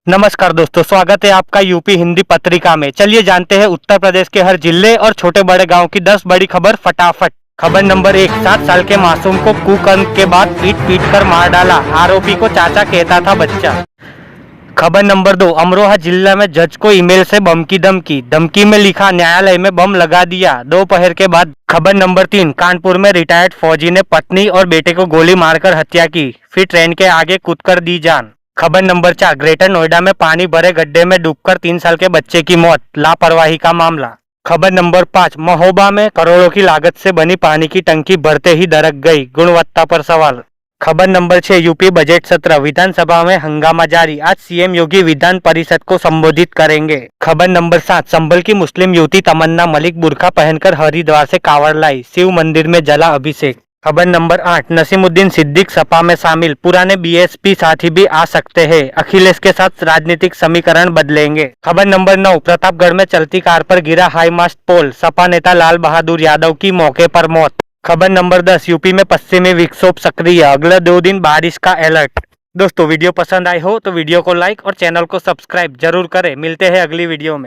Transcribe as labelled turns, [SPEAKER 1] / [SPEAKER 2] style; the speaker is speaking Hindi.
[SPEAKER 1] नमस्कार दोस्तों, स्वागत है आपका यूपी हिंदी पत्रिका में। चलिए जानते हैं उत्तर प्रदेश के हर जिले और छोटे बड़े गांव की 10 बड़ी खबर फटाफट। खबर नंबर 1, 7 साल के मासूम को कुकर्म के बाद पीट कर मार डाला, आरोपी को चाचा कहता था बच्चा। खबर नंबर 2, अमरोहा जिला में जज को ईमेल से बम की धमकी में लिखा न्यायालय में बम लगा दिया, दोपहर के बाद। खबर नंबर 3, कानपुर में रिटायर्ड फौजी ने पत्नी और बेटे को गोली मारकर हत्या की, फिर ट्रेन के आगे कूदकर दी जान। खबर नंबर 4, ग्रेटर नोएडा में पानी भरे गड्ढे में डूबकर 3 साल के बच्चे की मौत, लापरवाही का मामला। खबर नंबर 5, महोबा में करोड़ों की लागत से बनी पानी की टंकी भरते ही दरक गई, गुणवत्ता पर सवाल। खबर नंबर 6, यूपी बजट सत्र, विधानसभा में हंगामा जारी, आज सीएम योगी विधान परिषद को संबोधित करेंगे। खबर नंबर 7, संभल की मुस्लिम युवती तमन्ना मलिक बुर्का पहनकर हरिद्वार से कांवड़ लाई, शिव मंदिर में जला अभिषेक। खबर नंबर 8, नसीमुद्दीन सिद्दीक सपा में शामिल, पुराने बीएसपी साथी भी आ सकते हैं, अखिलेश के साथ राजनीतिक समीकरण बदलेंगे। खबर नंबर 9, प्रतापगढ़ में चलती कार पर गिरा हाई मास्ट पोल, सपा नेता लाल बहादुर यादव की मौके पर मौत। खबर नंबर 10, यूपी में पश्चिमी विक्षोभ सक्रिय, अगले 2 दिन बारिश का अलर्ट। दोस्तों वीडियो पसंद आई हो तो वीडियो को लाइक और चैनल को सब्सक्राइब जरूर करें। मिलते हैं अगली वीडियो में।